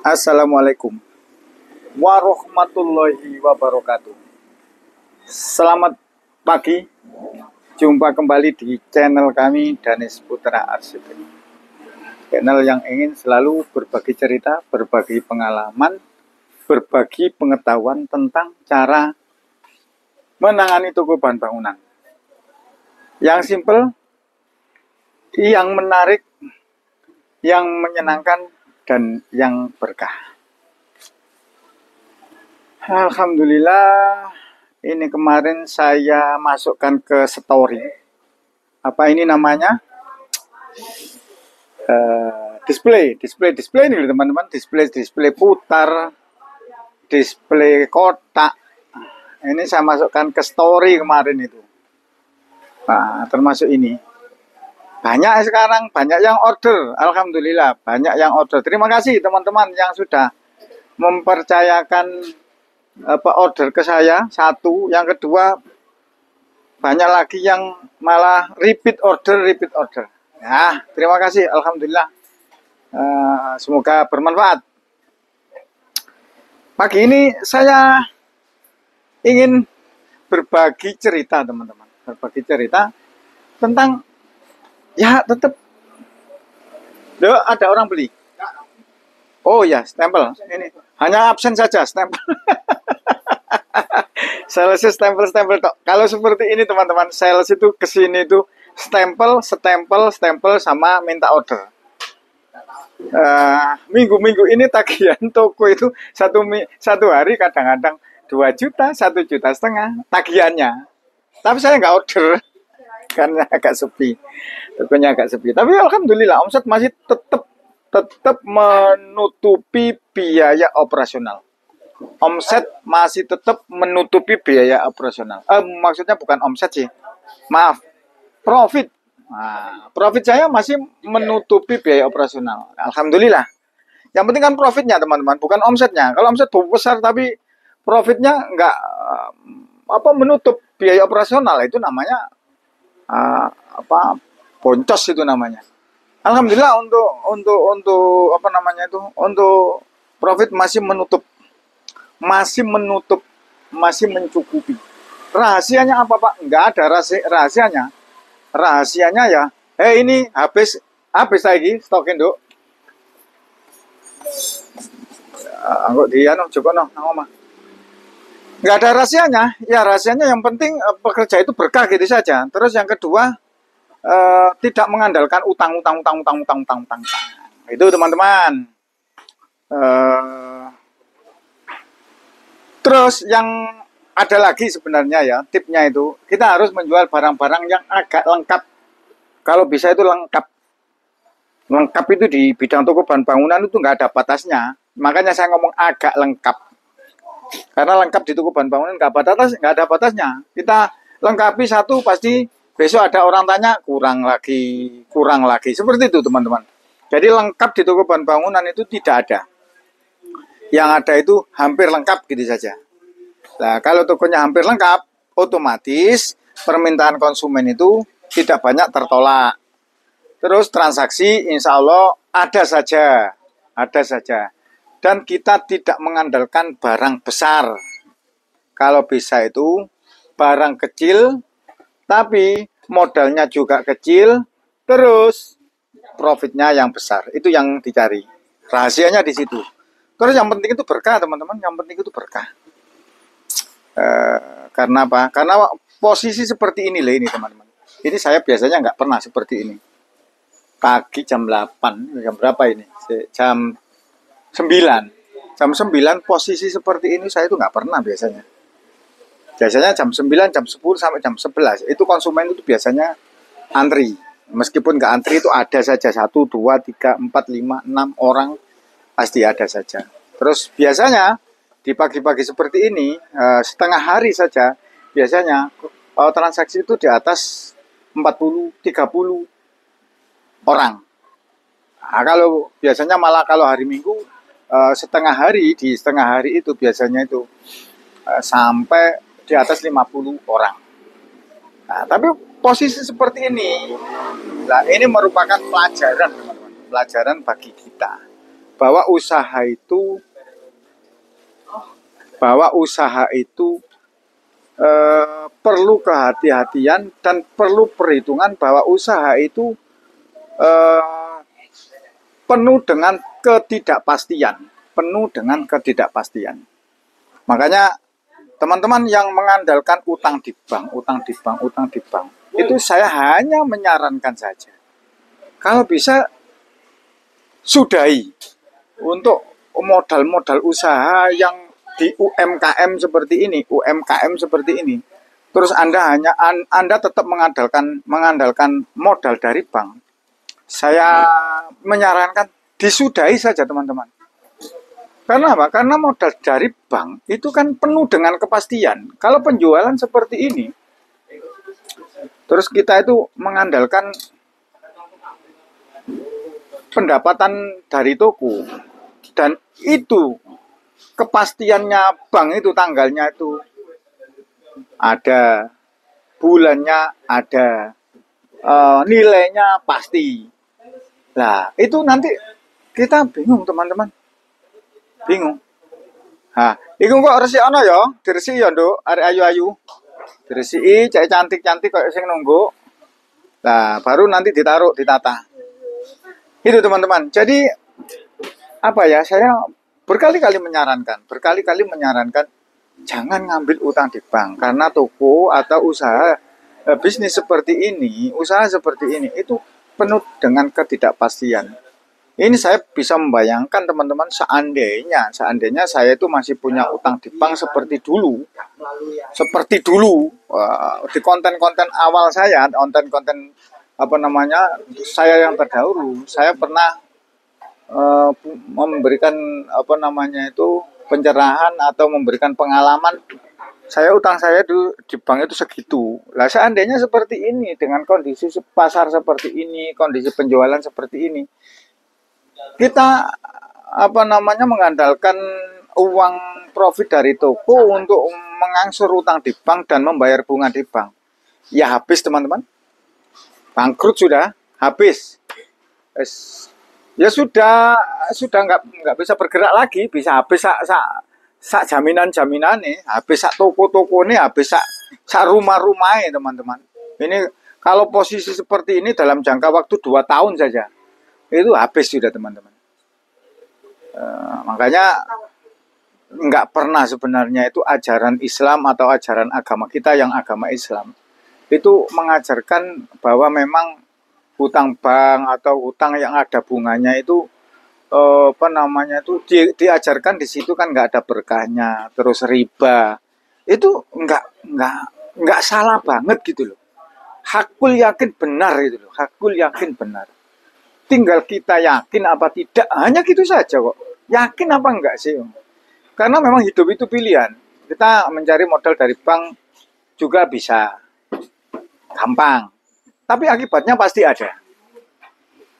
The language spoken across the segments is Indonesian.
Assalamualaikum warahmatullahi wabarakatuh. Selamat pagi, jumpa kembali di channel kami Danis Putra Arsitek. Channel yang ingin selalu berbagi cerita, berbagi pengalaman, berbagi pengetahuan tentang cara menangani toko bahan bangunan. Yang simple, yang menarik, yang menyenangkan, dan yang berkah. Alhamdulillah, ini kemarin saya masukkan ke story. Apa ini namanya? Display ini teman-teman, display putar, display kotak. Ini saya masukkan ke story kemarin itu. Nah, termasuk ini. Banyak sekarang, banyak yang order. Alhamdulillah, banyak yang order. Terima kasih teman-teman yang sudah mempercayakan order ke saya. Satu, yang kedua, banyak lagi yang malah repeat order. Ya, terima kasih. Alhamdulillah. Semoga bermanfaat. Pagi ini saya ingin berbagi cerita teman-teman. Berbagi cerita tentang ya tetap ada orang beli. Oh ya, stempel. Ini hanya absen saja stempel. Sales stempel tok. Kalau seperti ini teman-teman, sales itu kesini itu stempel sama minta order. Minggu-minggu ini tagihan toko itu satu hari kadang-kadang 2 juta, 1,5 juta tagihannya. Tapi saya nggak order karena agak sepi. Tokonya agak sepi. Tapi alhamdulillah omset masih tetap menutupi biaya operasional. Omset masih tetap menutupi biaya operasional. Maksudnya bukan omset sih. Maaf, profit. Nah, profit saya masih menutupi biaya operasional. Alhamdulillah. Yang penting kan profitnya teman-teman, bukan omsetnya. Kalau omset besar tapi profitnya nggak menutup biaya operasional, itu namanya boncos itu namanya. Alhamdulillah untuk profit masih mencukupi. Rahasianya apa Pak? Enggak ada rahasianya. Rahasianya ya, ini habis lagi stokin Duk. Anggo coba ngomong. Enggak ada rahasianya. Ya rahasianya yang penting pekerja itu berkah gitu saja. Terus yang kedua, tidak mengandalkan utang. Itu teman-teman. Terus yang ada lagi sebenarnya ya, tipnya itu kita harus menjual barang-barang yang agak lengkap. Kalau bisa itu lengkap. Lengkap itu di bidang toko bahan bangunan itu nggak ada batasnya. Makanya saya ngomong agak lengkap. Karena lengkap di toko bahan bangunan nggak ada batasnya. Kita lengkapi satu pasti besok ada orang tanya kurang lagi. Seperti itu teman-teman. Jadi lengkap di toko bahan bangunan itu tidak ada. Yang ada itu hampir lengkap gitu saja. Nah, kalau tokonya hampir lengkap, otomatis permintaan konsumen itu tidak banyak tertolak. Terus transaksi insya Allah ada saja. Dan kita tidak mengandalkan barang besar. Kalau bisa itu barang kecil, tapi modalnya juga kecil, terus profitnya yang besar. Itu yang dicari. Rahasianya di situ. Terus yang penting itu berkah teman-teman. Yang penting itu berkah. Karena apa? Karena posisi seperti ini lah ini teman-teman. Ini saya biasanya nggak pernah seperti ini. Pagi jam 8, jam berapa ini? Jam 9. Jam 9 posisi seperti ini saya itu nggak pernah biasanya. Biasanya jam 9, jam 10 sampai jam 11. Itu konsumen itu biasanya antri. Meskipun nggak antri itu ada saja 1, 2, 3, 4, 5, 6 orang pasti ada saja. Terus biasanya di pagi-pagi seperti ini setengah hari saja biasanya transaksi itu di atas 40, 30 orang. Nah, kalau biasanya malah kalau hari Minggu setengah hari itu biasanya itu sampai di atas 50 orang. Nah, tapi posisi seperti ini, nah ini merupakan pelajaran teman-teman, pelajaran bagi kita. bahwa usaha itu perlu kehati-hatian dan perlu perhitungan, bahwa usaha itu penuh dengan ketidakpastian. Makanya teman-teman yang mengandalkan utang di bank, itu saya hanya menyarankan saja, kalau bisa sudahi untuk modal-modal usaha yang di UMKM seperti ini. Terus Anda tetap mengandalkan modal dari bank. Saya menyarankan disudahi saja, teman-teman. Karena apa? Karena modal dari bank itu kan penuh dengan kepastian. Kalau penjualan seperti ini, terus kita itu mengandalkan pendapatan dari toko, dan itu kepastiannya bank itu, tanggalnya itu ada, bulannya ada, nilainya pasti. Nah, itu nanti kita bingung, teman-teman. Bingung. Nah, iku kok resik ana ya, diresiki ya, Nduk, arek ayu-ayu. Diresiki cek cantik-cantik kayak sing nunggu. Nah, baru nanti ditaruh, ditata. Itu, teman-teman. Jadi apa ya, saya berkali-kali menyarankan jangan ngambil utang di bank, karena toko atau usaha bisnis seperti ini itu penuh dengan ketidakpastian. Ini saya bisa membayangkan, teman-teman, seandainya saya itu masih punya utang di bank seperti dulu, di konten-konten awal saya, konten-konten saya yang terdahulu, saya pernah memberikan pencerahan atau memberikan pengalaman. Utang saya di bank itu segitu. Lah, seandainya seperti ini, dengan kondisi pasar seperti ini, kondisi penjualan seperti ini, kita mengandalkan uang profit dari toko untuk mengangsur utang di bank dan membayar bunga di bank. Ya habis, teman-teman. Bangkrut sudah, habis. Ya sudah nggak bisa bergerak lagi, bisa habis sak jaminan nih, habis sak toko nih, habis sak rumah-rumahnya, teman-teman. Ini kalau posisi seperti ini dalam jangka waktu 2 tahun saja, itu habis sudah, teman-teman. Makanya nggak pernah sebenarnya itu ajaran Islam atau ajaran agama kita yang agama Islam itu mengajarkan bahwa memang hutang bank atau hutang yang ada bunganya itu diajarkan di situ kan nggak ada berkahnya, terus riba. Itu nggak salah banget gitu loh. Hakul yakin benar gitu loh. Hakul yakin benar. Tinggal kita yakin apa tidak, hanya gitu saja kok. Yakin apa enggak sih? Karena memang hidup itu pilihan. Kita mencari modal dari bank juga bisa gampang, tapi akibatnya pasti ada.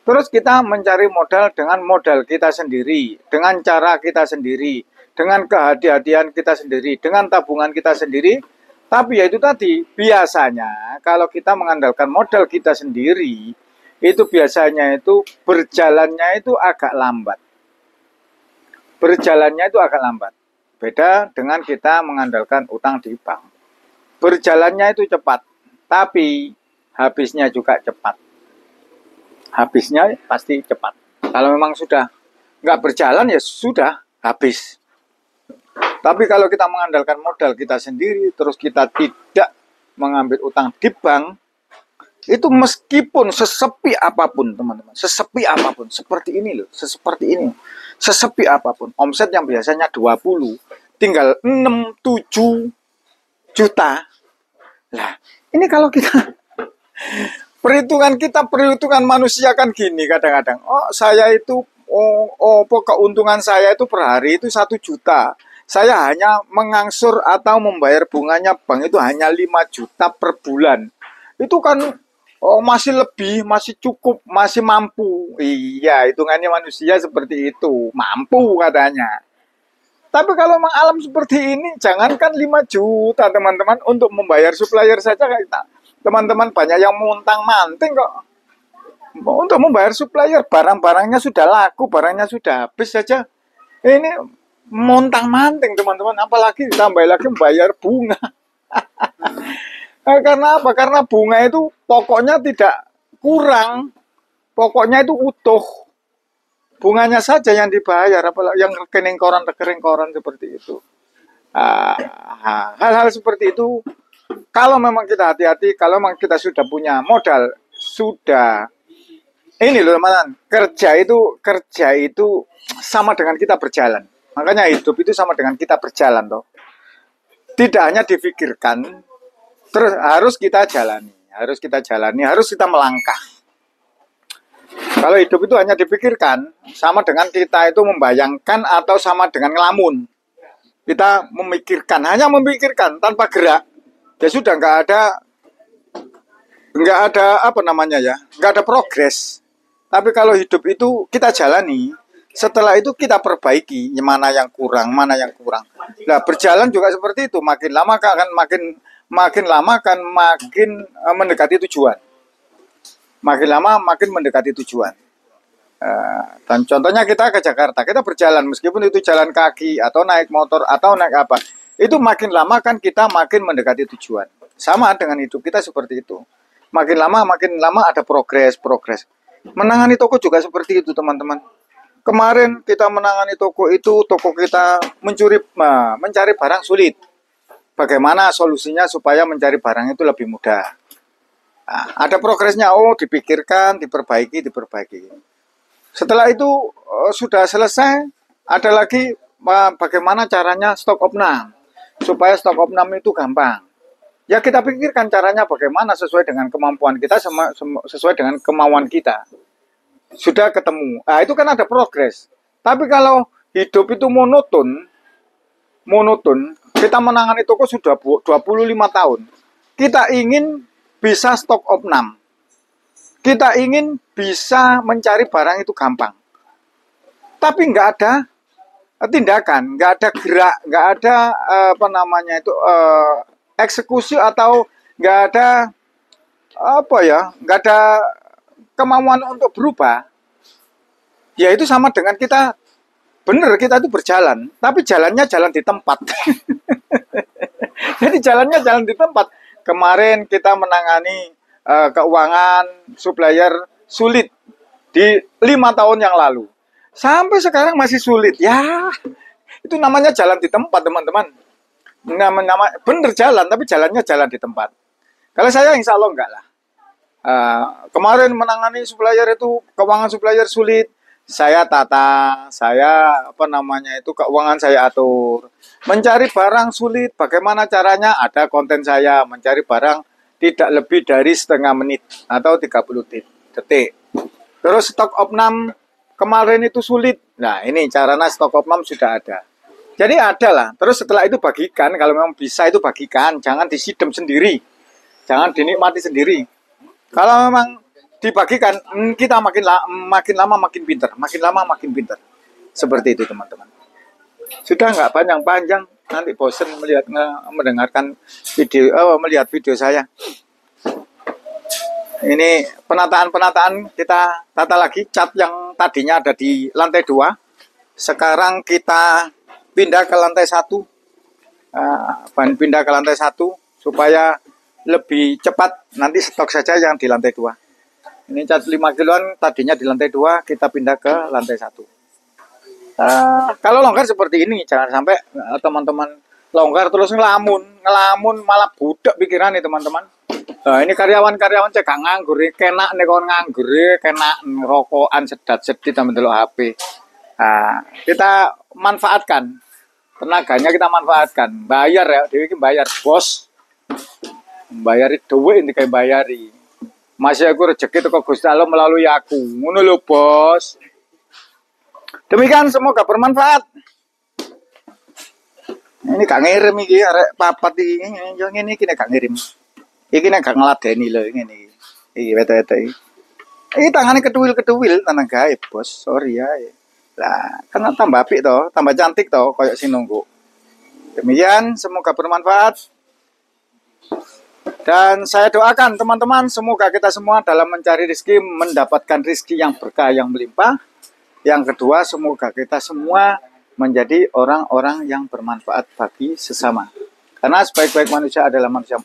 Terus kita mencari modal dengan modal kita sendiri, dengan cara kita sendiri, dengan kehati-hatian kita sendiri, dengan tabungan kita sendiri. Tapi ya itu tadi, biasanya kalau kita mengandalkan modal kita sendiri, itu biasanya itu berjalannya itu agak lambat. Beda dengan kita mengandalkan utang di bank. Berjalannya itu cepat, tapi habisnya juga cepat. Habisnya pasti cepat. Kalau memang sudah nggak berjalan, ya sudah habis. Tapi kalau kita mengandalkan modal kita sendiri, terus kita tidak mengambil utang di bank, itu meskipun sesepi apapun, teman-teman, sesepi apapun, seperti ini loh, sesepi apapun, omset yang biasanya 20, tinggal 6-7 juta. Lah, ini kalau kita perhitungan manusia kan gini kadang-kadang. Keuntungan saya itu per hari itu 1 juta. Saya hanya mengangsur atau membayar bunganya bank itu hanya 5 juta per bulan. Itu kan masih lebih, masih cukup, masih mampu. Iya, hitungannya manusia seperti itu, mampu katanya. Tapi kalau memang alam seperti ini, jangankan 5 juta, teman-teman, untuk membayar supplier saja kita. Teman-teman banyak yang muntang-manting kok. Untuk membayar supplier, barang-barangnya sudah laku, barangnya sudah habis saja. Ini montang-manting teman-teman, apalagi ditambah lagi membayar bunga. Karena apa? Karena bunga itu pokoknya tidak kurang, pokoknya itu utuh. Bunganya saja yang dibayar, apalagi yang rekening koran seperti itu. Hal-hal seperti itu, kalau memang kita hati-hati, kalau memang kita sudah punya modal, sudah ini loh teman-teman, kerja itu sama dengan kita berjalan. Makanya hidup itu sama dengan kita berjalan toh. Tidak hanya difikirkan, terus harus kita jalani, harus kita melangkah. Kalau hidup itu hanya dipikirkan, sama dengan kita itu membayangkan atau sama dengan ngelamun. Kita memikirkan, hanya memikirkan tanpa gerak. Ya sudah nggak ada apa namanya ya, nggak ada progres. Tapi kalau hidup itu kita jalani, setelah itu kita perbaiki mana yang kurang, mana yang kurang. Nah, berjalan juga seperti itu, makin lama akan makin mendekati tujuan. Makin lama makin mendekati tujuan. Dan contohnya kita ke Jakarta, kita berjalan meskipun itu jalan kaki atau naik motor atau naik apa, itu makin lama kan kita makin mendekati tujuan. Sama dengan hidup kita seperti itu. Makin lama ada progres. Menangani toko juga seperti itu teman-teman. Kemarin kita menangani toko itu, toko kita mencari barang sulit. Bagaimana solusinya supaya mencari barang itu lebih mudah. Nah, ada progresnya, dipikirkan, diperbaiki. Setelah itu sudah selesai, ada lagi bagaimana caranya stok opnam. Supaya stok opnam itu gampang. Ya kita pikirkan caranya bagaimana sesuai dengan kemampuan kita, sesuai dengan kemauan kita. Sudah ketemu. Nah, itu kan ada progres. Tapi kalau hidup itu monoton, kita menangani toko sudah 25 tahun. Kita ingin bisa stok opnam. Kita ingin bisa mencari barang itu gampang. Tapi nggak ada tindakan, nggak ada gerak, nggak ada eksekusi atau nggak ada nggak ada kemauan untuk berubah. Ya itu sama dengan kita itu berjalan, tapi jalannya jalan di tempat. Jadi jalannya jalan di tempat. Kemarin kita menangani keuangan supplier sulit di 5 tahun yang lalu. Sampai sekarang masih sulit. Ya, itu namanya jalan di tempat, teman-teman. Bener jalan, tapi jalannya jalan di tempat. Kalau saya insya Allah enggak lah. Kemarin menangani supplier itu, keuangan supplier sulit. Saya tata, keuangan saya atur. Mencari barang sulit, bagaimana caranya? Ada konten saya, mencari barang tidak lebih dari setengah menit atau 30 detik. Terus stok opnam kemarin itu sulit. Nah ini caranya stok opnam sudah ada. Jadi ada lah. Terus setelah itu bagikan, kalau memang bisa itu bagikan. Jangan disidem sendiri. Jangan dinikmati sendiri. Kalau memang dibagikan, kita makin lama makin pintar. Makin lama makin pintar. Seperti itu teman-teman. Sudah nggak panjang-panjang. Nanti bosen mendengarkan melihat video saya. Ini penataan kita tata lagi. Cat yang tadinya ada di lantai 2. Sekarang kita pindah ke lantai 1. Pindah ke lantai 1 supaya lebih cepat. Nanti stok saja yang di lantai 2. Ini cat 5 kiloan tadinya di lantai 2, kita pindah ke lantai 1. Kalau longgar seperti ini, jangan sampai teman-teman longgar terus ngelamun malah budak pikiran nih teman-teman. Ini karyawan cek nganggur, kena nih kon nganggur, kena rokokan sedat-sedit sama delok HP. Kita manfaatkan tenaganya, kita manfaatkan, bayar ya, dewi bayar bos, bayari duit ini kayak bayari. Masih aku rezeki teko Gusti Allah melalui aku, ngono lho bos. Demikian, semoga bermanfaat. Ini gak ngirim iki arek papat iki. Yo ngene iki nek gak ngirim. Iki nek gak ngladeni lho ngene iki. Iki wete-wete iki. Iki tangane ketuwil-ketuwil tanang gawe, Bos. Sorry ya. Lah, kan tambah apik to, tambah cantik to koyo sing nunggu. Demikian, semoga bermanfaat. Dan saya doakan teman-teman, semoga kita semua dalam mencari rezeki mendapatkan rezeki yang berkah, yang melimpah. Yang kedua, semoga kita semua menjadi orang-orang yang bermanfaat bagi sesama. Karena sebaik-baik manusia adalah manusia